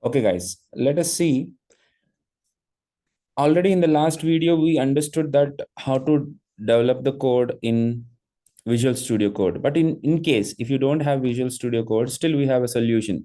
Okay, guys, let us see. Already in the last video, we understood that how to develop the code in Visual Studio Code. But in case if you don't have Visual Studio Code, still we have a solution.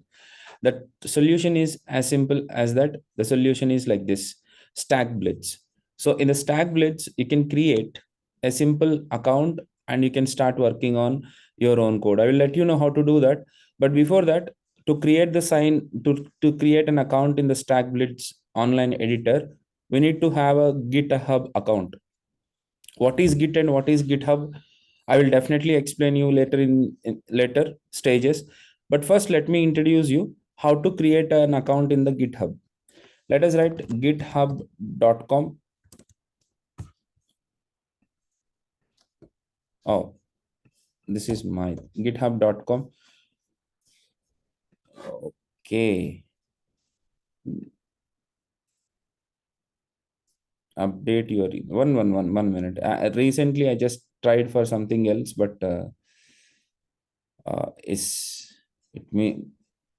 That solution is as simple as that. The solution is like this: Stack Blitz. So in the Stack Blitz, you can create a simple account and you can start working on your own code. I will let you know how to do that. But before that, to create the sign to create an account in the Stack Blitz online editor, we need to have a GitHub account. What is Git and what is GitHub? I will definitely explain you later in later stages. But first, let me introduce you how to create an account in the GitHub. Let us write github.com. Oh, this is my github.com. Okay, update your one minute. Recently, I just tried for something else, but is it me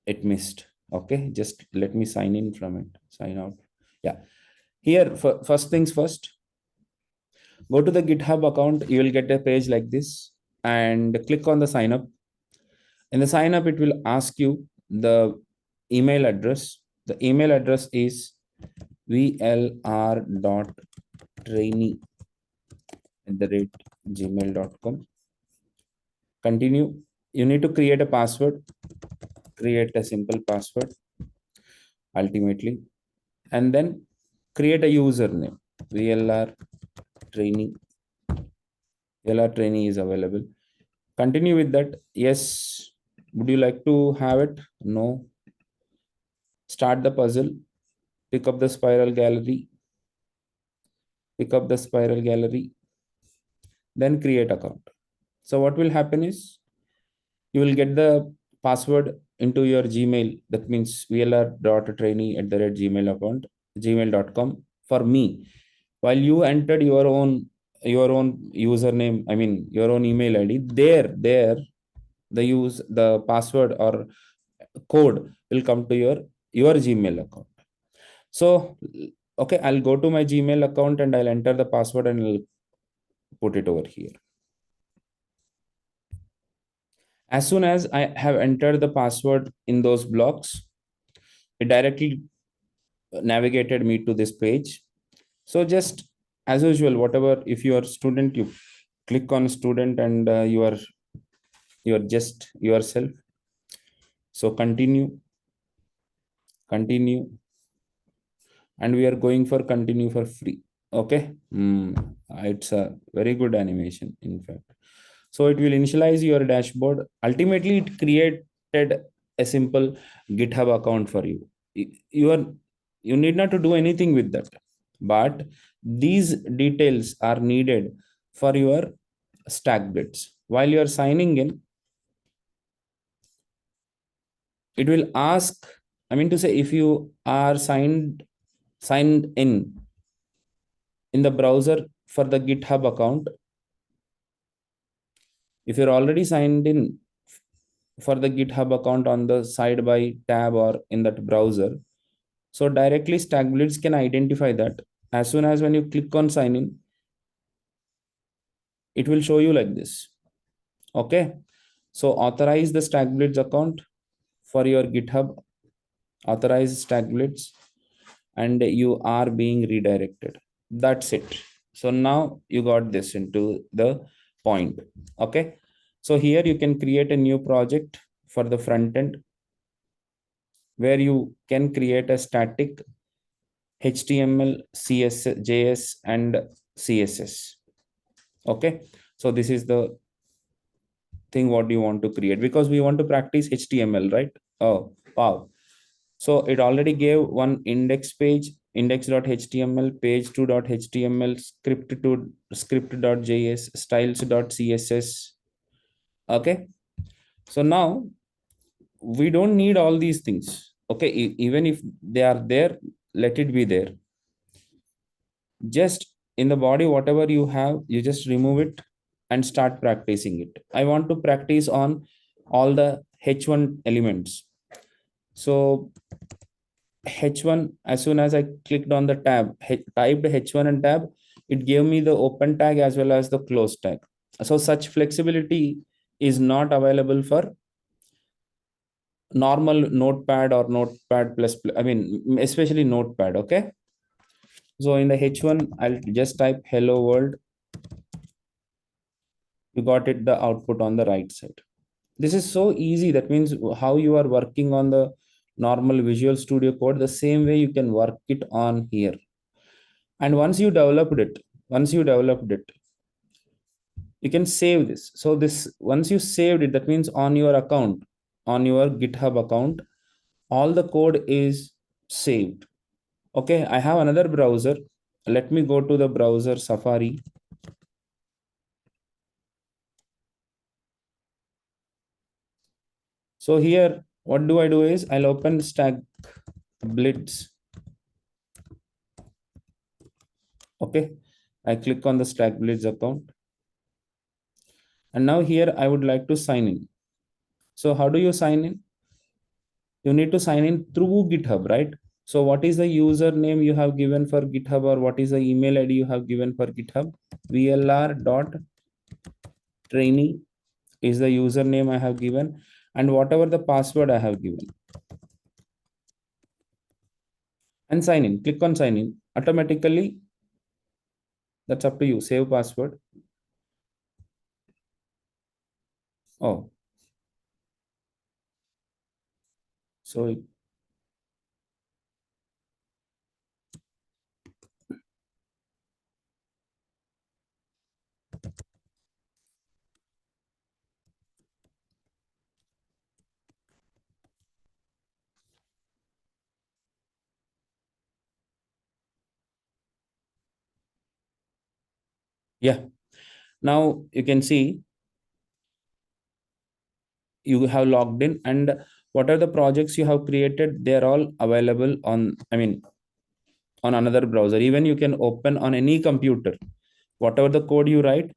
it missed. Okay, just let me sign in from it, sign out. Yeah, here first things first, go to the GitHub account. You will get a page like this and click on the sign up. In the sign up, it will ask you the email address. The email address is vlr.trainee@gmail.com. Continue. You need to create a password. Create a simple password ultimately, and then create a username. vlr trainee. vlr trainee is available. Continue with that. Yes. Would you like to have it? No. Start the puzzle. Pick up the spiral gallery. Pick up the spiral gallery. Then create account. So what will happen is you will get the password into your Gmail. That means vlr.trainee@gmail account, gmail.com for me. While you entered your own username, I mean your own email ID, there the password or code will come to your Gmail account. So okay, I'll go to my Gmail account and I'll enter the password and I'll put it over here. As soon as I have entered the password in those blocks, it directly navigated me to this page. So just as usual, whatever, if you are student, you click on student and you are just yourself. So continue, and we are going for continue for free. Okay. It's a very good animation, in fact. So it will initialize your dashboard. Ultimately, it created a simple GitHub account for you. You need not to do anything with that, but these details are needed for your stack bits. While you are signing in, it will ask. I mean to say, if you are signed in the browser for the GitHub account, if you're already signed in for the GitHub account on the side by tab or in that browser, so directly StackBlitz can identify that. As soon as when you click on sign in, it will show you like this. Okay. So authorize the StackBlitz account for your GitHub. Authorize StackBlitz, and you are being redirected. That's it. So now you got this into the point. Okay. So here you can create a new project for the front end where you can create a static HTML, CSS, JS, and CSS. Okay. So this is the thing what you want to create, because we want to practice HTML, right? Oh, wow. So it already gave one index page, index.html, page2.html, script.js, styles.css. Okay. So now we don't need all these things. Okay. Even if they are there, let it be there. Just in the body, whatever you have, you just remove it and start practicing it. I want to practice on all the H1 elements. So H1, as soon as I clicked on the tab, typed H1 and tab, it gave me the open tag as well as the close tag. So such flexibility is not available for normal notepad or notepad I mean, especially notepad. Okay. So in the H1, I'll just type hello world. You got it, the output on the right side. This is so easy. That means how you are working on the normal Visual Studio Code, the same way you can work it on here. And once you developed it, you can save this. So this, once you saved it, that means on your account, on your GitHub account, all the code is saved. Okay, I have another browser. Let me go to the browser Safari. So here, what do I do is I'll open Stack Blitz. Okay, I click on the Stack Blitz account. And now here I would like to sign in. So how do you sign in? You need to sign in through GitHub, right? So what is the username you have given for GitHub, or what is the email ID you have given for GitHub? vlr.trainee is the username I have given, and whatever the password I have given. And sign in. Click on sign in. Automatically, that's up to you. Save password. Oh, so yeah. Now you can see you have logged in, and what are the projects you have created? They are all available on, I mean, on another browser. Even you can open on any computer. Whatever the code you write,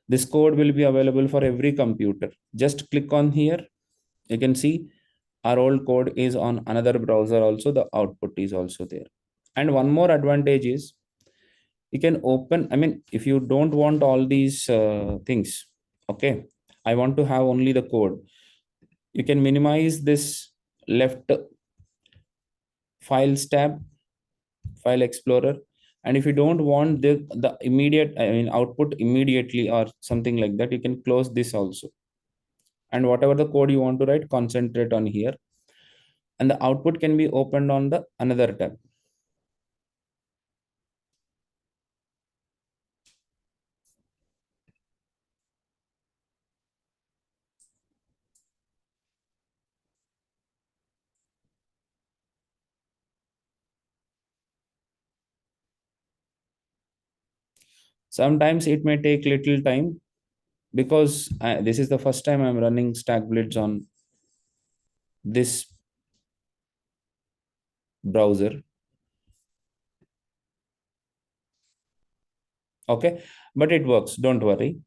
this code will be available for every computer. Just click on here. You can see our old code is on another browser also. The output is also there. And one more advantage is you can open, I mean, if you don't want all these things, okay, I want to have only the code, you can minimize this left files tab, file explorer. And if you don't want the immediate, I mean, output immediately or something like that, you can close this also. And whatever the code you want to write, concentrate on here, and the output can be opened on the another tab. Sometimes it may take little time because this is the first time I'm running Stack Blitz on this browser. Okay, but it works, don't worry.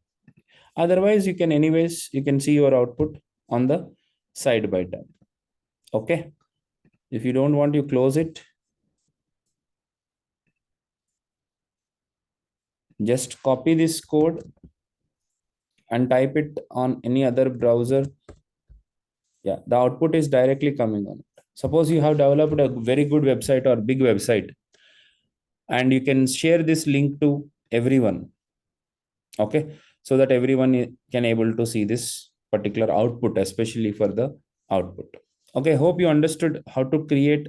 Otherwise, you can anyways, you can see your output on the side by tab. Okay, if you don't want, you close it. Just copy this code and type it on any other browser. Yeah, the output is directly coming on it. Suppose you have developed a very good website or big website, and you can share this link to everyone. Okay, so that everyone can able to see this particular output, especially for the output. Okay, hope you understood how to create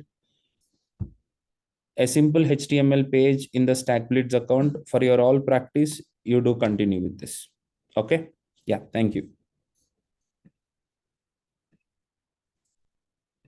a simple HTML page in the StackBlitz account. For your all practice, you do continue with this. Okay, yeah, thank you.